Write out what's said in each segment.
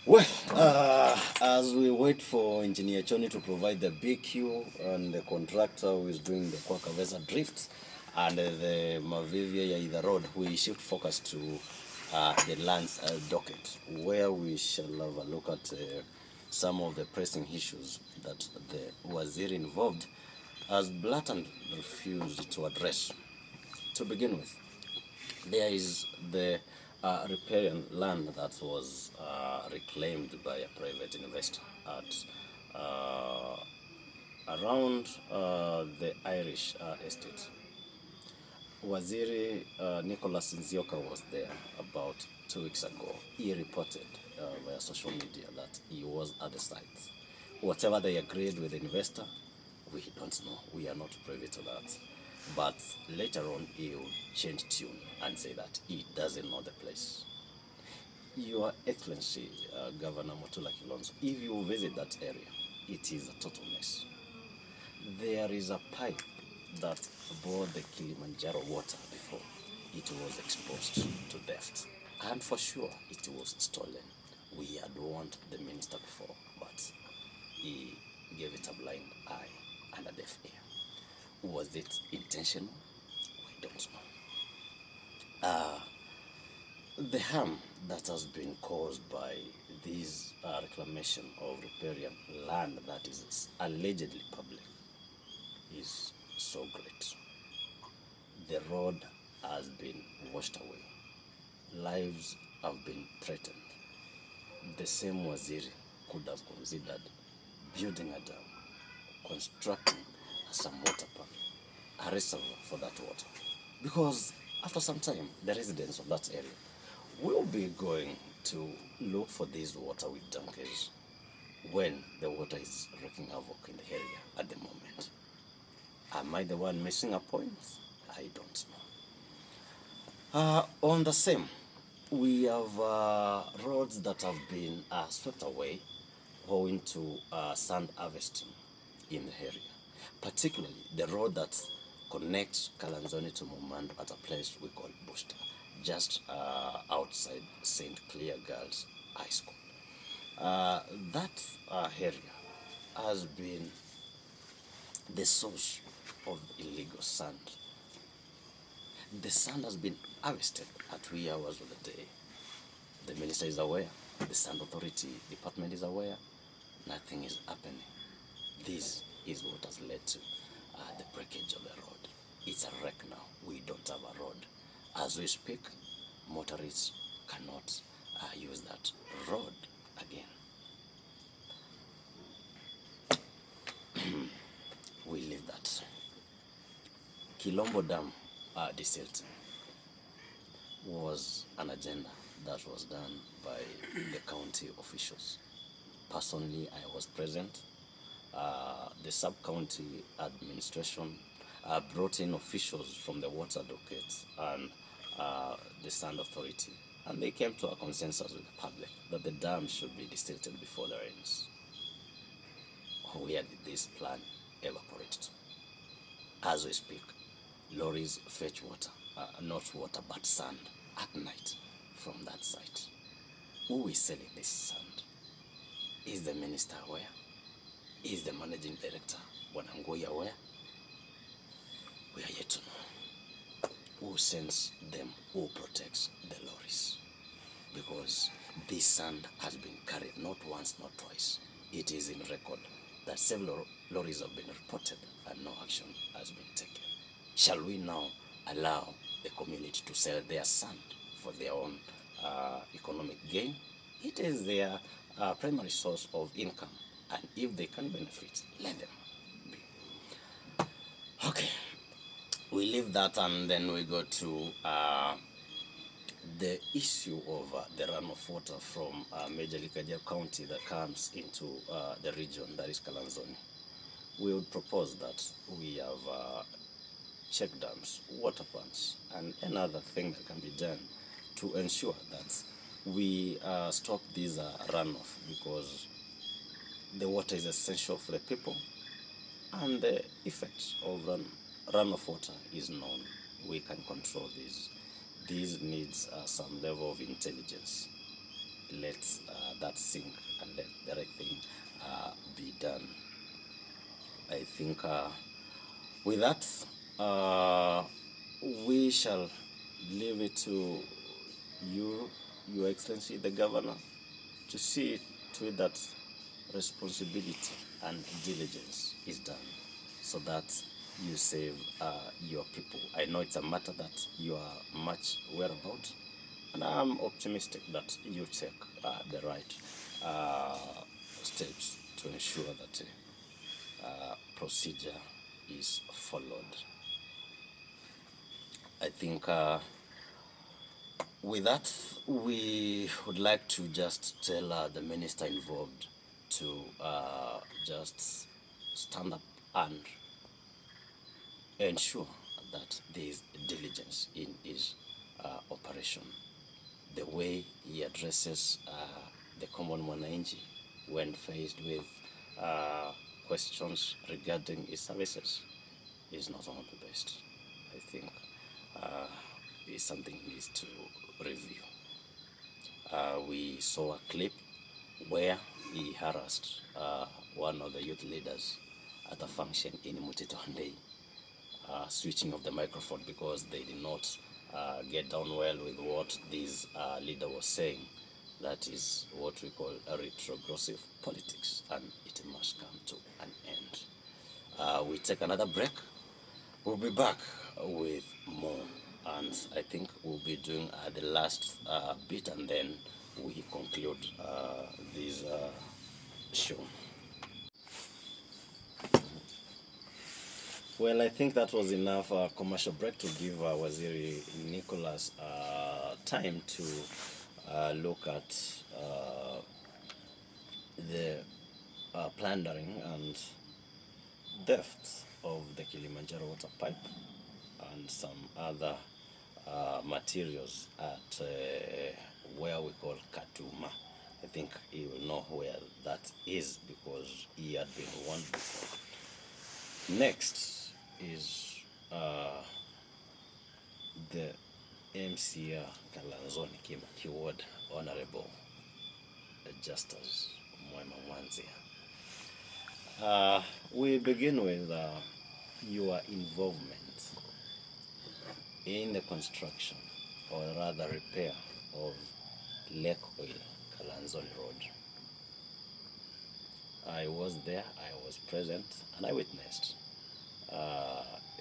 Well, as we wait for Engineer Choni to provide the BQ and the contractor who is doing the Kwakaveza drift and the Mavivia Yaida Road, we shift focus to the lands docket, where we shall have a look at some of the pressing issues that the Waziri involved has blatantly refused to address. To begin with, there is the riparian land that was reclaimed by a private investor at uh, around the Irish estate. Waziri Nicholas Nzioka was there about 2 weeks ago. He reported via social media that he was at the site. Whatever they agreed with the investor, we don't know. We are not privy to that. But later on, he will change tune and say that he doesn't know the place. Your Excellency, Governor Motula Kilonzo, if you visit that area, it is a total mess. There is a pipe that bore the Kilimanjaro water before it was exposed to theft. And for sure, it was stolen. We had warned the minister before, but he gave it a blind eye and a deaf ear. Was it intentional? We don't know. The harm that has been caused by this reclamation of riparian land that is allegedly public is so great. The road has been washed away. Lives have been threatened. The same Waziri could have considered building a dam, constructing some water park, a reservoir for that water. Because after some time, the residents of that area will be going to look for this water with donkeys when the water is wreaking havoc in the area at the moment. Am I the one missing a point? I don't know. On the same, we have roads that have been swept away owing to sand harvesting in the area, particularly the road that connects Kalanzoni to Mumando at a place we call Bushta, just outside St. Clair Girls High School. That area has been the source of illegal sand. The sand has been harvested at wee hours of the day. The minister is aware, the sand authority department is aware, nothing is happening. This is what has led to the breakage of the road. It's a wreck now. We don't have a road. As we speak, motorists cannot use that road again. We leave that. Kilombo Dam desilting was an agenda that was done by the county officials. Personally, I was present. The sub-county administration brought in officials from the water dockets and the sand authority, and they came to a consensus with the public that the dam should be desilted before the rains. Where did this plan evaporate to? As we speak, lorries fetch water, not water but sand, at night from that site. Who is selling this sand? Is the minister aware? Is the managing director, Wanangoi, aware? We are yet to know. Who sends them? Who protects the lorries? Because this sand has been carried not once, not twice. It is in record that several lorries have been reported and no action has been taken. Shall we now allow the community to sell their sand for their own economic gain? It is their primary source of income, and if they can benefit, let them be. Okay, we leave that and then we go to the issue of the runoff water from Major Likadia County that comes into the region that is Kalanzoni. We would propose that we have check dams, water plants, and another thing that can be done to ensure that we stop this runoff, because the water is essential for the people and the effects of runoff water is known. We can control this. This needs some level of intelligence. let that sink and let the right thing be done. I think with that, we shall leave it to you, Your Excellency the Governor, to see to it that responsibility and diligence is done so that you save your people. I know it's a matter that you are much aware about, and I'm optimistic that you take the right steps to ensure that procedure is followed. I think with that, we would like to just tell the minister involved to just stand up and ensure that there is diligence in his operation. The way he addresses the common mwananchi when faced with questions regarding his services is not one of the best. I think is something he needs to review. We saw a clip where he harassed one of the youth leaders at a function in Mutitondei, switching off the microphone because they did not get down well with what this leader was saying. That is what we call a retrogressive politics, and it must come to an end. We take another break. We'll be back with more, and I think we'll be doing the last bit, and then we conclude this show. Well, I think that was enough commercial break to give Waziri Nicholas time to look at the plundering and theft of the Kilimanjaro water pipe and some other materials at where we call Katuma. I think he will know where that is because he had been warned before. Next is the MCA Kalanzoni Keyword Honorable Justus Mwema Mwanzia. We begin with your involvement in the construction, or rather repair, of Lake Oil Kalanzoni Road. I was there, I was present, and I witnessed.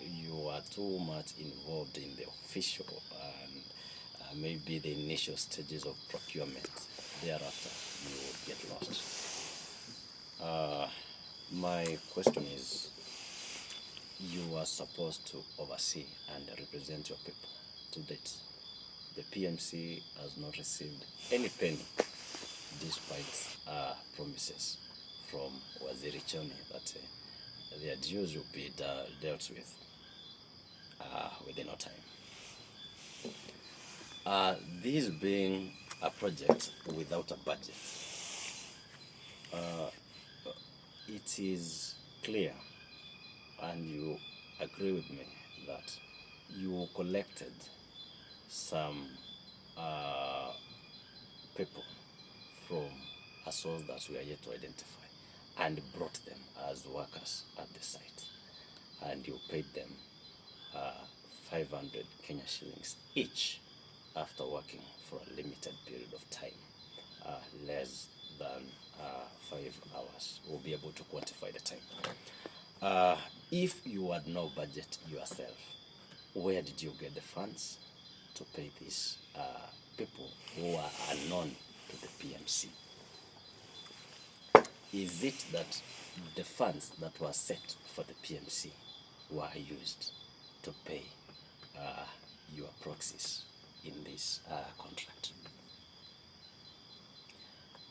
You are too much involved in the official and maybe the initial stages of procurement. Thereafter, you would get lost. My question is, you are supposed to oversee and represent your people. To date, the PMC has not received any penny despite promises from Waziri Choni that their dues will be dealt with within no time. This being a project without a budget, it is clear, and you agree with me, that you collected some people from a source that we are yet to identify and brought them as workers at the site, and you paid them 500 Kenya shillings each after working for a limited period of time, less than 5 hours. We'll be able to quantify the time. If you had no budget yourself, where did you get the funds to pay these people who are unknown to the PMC? Is it that the funds that were set for the PMC were used to pay your proxies in this contract?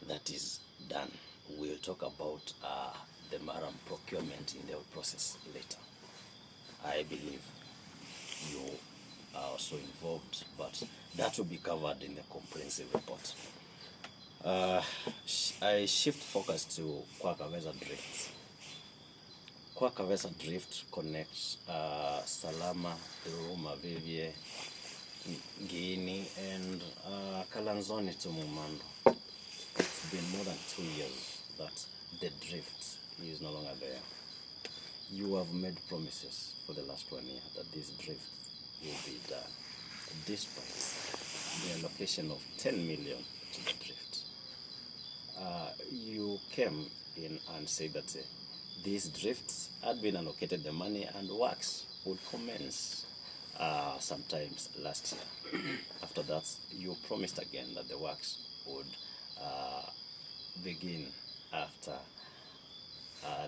That is done. We'll talk about the Maram procurement in the process later. I believe you are also involved, but that will be covered in the comprehensive report. I shift focus to Kwakaweza Drift. Kwakaweza Drift connects Salama through Mavivie, Ngini, and Kalanzoni to Mumando. been more than 2 years that the drift is no longer there. You have made promises for the last 1 year that this drift will be done, despite the allocation of 10 million to the drift. You came in and said that these drifts had been allocated the money and works would commence sometimes last year. After that, you promised again that the works would begin after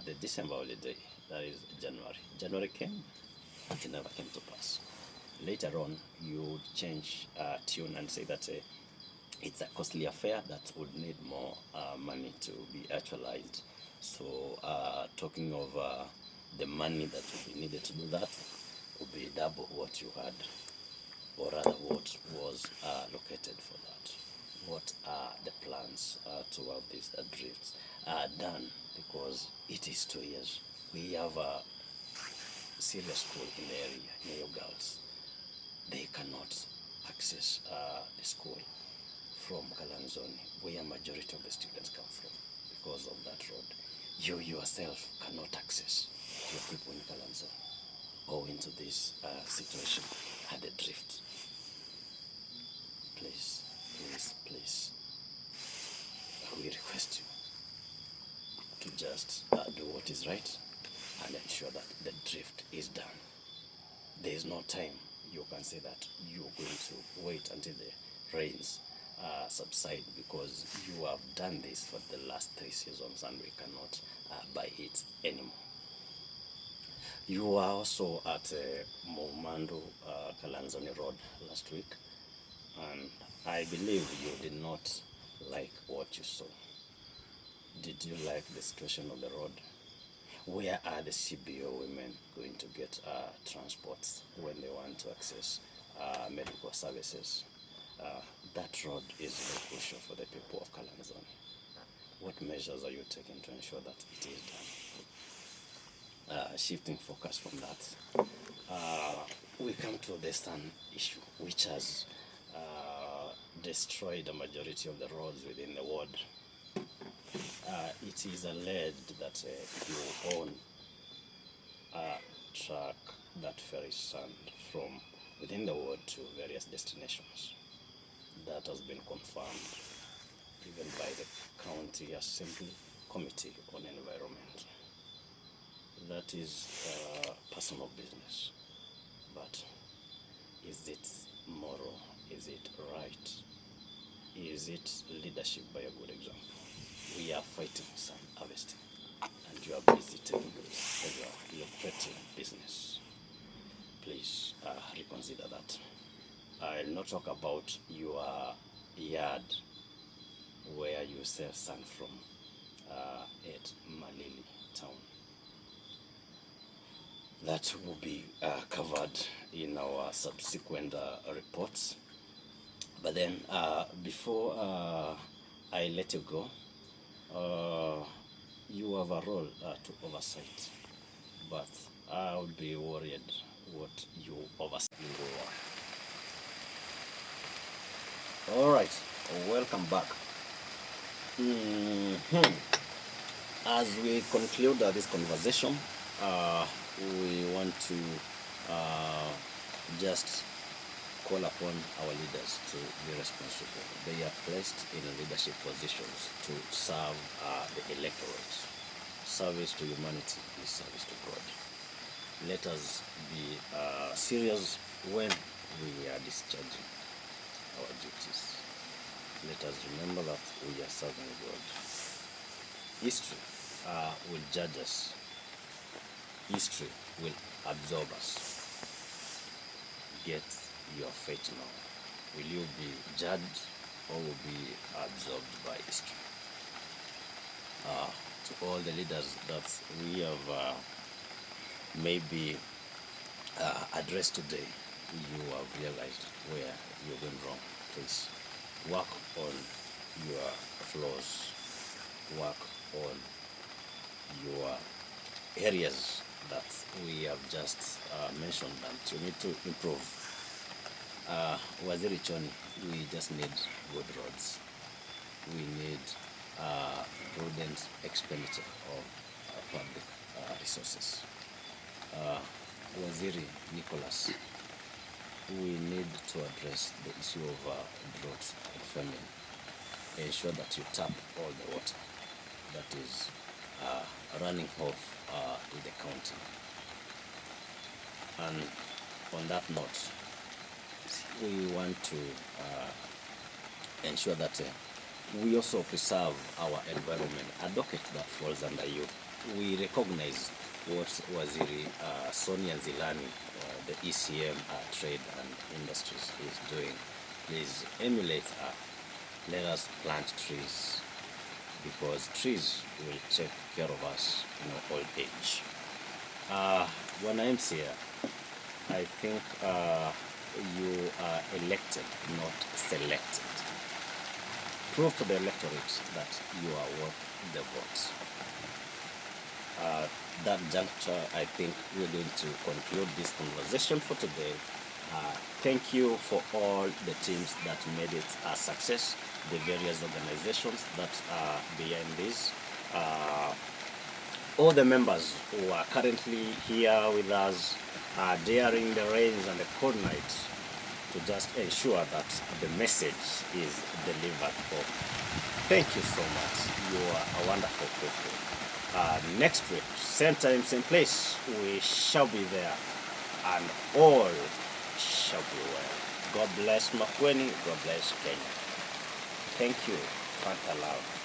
the December holiday, that is January. January came, it never came to pass. Later on, you would change tune and say that it's a costly affair that would need more money to be actualized. So, talking of the money that would be needed to do that would be double what you had, or rather what was located for that. What are the plans to have these drifts done? Because it is 2 years. We have a serious school in the area, near girls. They cannot access the school from Kalanzoni, where a majority of the students come from, because of that road. You yourself cannot access your people in Kalanzoni, owing to this situation at the drift. Please, please, please, we request you to just do what is right and ensure that the drift is done. There is no time you can say that you're going to wait until the rains subside, because you have done this for the last 3 seasons and we cannot buy it anymore. You were also at Momando Kalanzoni Road last week, and I believe you did not like what you saw. Did you like the situation of the road? Where are the CBO women going to get transports when they want to access medical services? That road is very crucial for the people of Kalanzoni. What measures are you taking to ensure that it is done? Shifting focus from that, we come to the Sun issue, which has destroyed the majority of the roads within the ward. It is alleged that you own a truck that ferries sand from within the ward to various destinations. That has been confirmed even by the County Assembly Committee on Environment. That is personal business. But is it moral? Is it right? Is it leadership by a good example? We are fighting sand harvesting, and you are busy taking this as a lucrative business. Please reconsider that. I'll not talk about your yard where you sell sand from at Malili town. That will be covered in our subsequent reports. But then, before I let you go, you have a role to oversight, but I would be worried what you oversee. All right, welcome back. As we conclude this conversation, we want to just call upon our leaders to be responsible. They are placed in leadership positions to serve the electorate. Service to humanity is service to God. Let us be serious when we are discharging our duties. Let us remember that we are serving God. History will judge us. History will absorb us. Get your fate now. Will you be judged or will be absorbed by history? To all the leaders that we have maybe addressed today, you have realized where you're going wrong. Please work on your flaws. Work on your areas that we have just mentioned that you need to improve. Waziri Choni, we just need good roads. We need prudent expenditure of public resources. Waziri Nicholas, we need to address the issue of drought and famine. Ensure that you tap all the water that is running off to the county. And on that note, we want to ensure that we also preserve our environment, a docket that falls under you. We recognize what Waziri Sonia Zilani, the ECM Trade and Industries, is doing. Please emulate her. Let us plant trees, because trees will take care of us in our old age. When I'm here, I think you are elected, not selected. Prove to the electorate that you are worth the vote. That juncture, I think we're going to conclude this conversation for today. Thank you for all the teams that made it a success, the various organizations that are behind this, all the members who are currently here with us, daring the rains and the cold nights, to just ensure that the message is delivered home. Thank you so much. You are a wonderful people. Next week, same time, same place, we shall be there, and all shall be well. God bless Makueni. God bless Kenya. Thank you. Fanta love.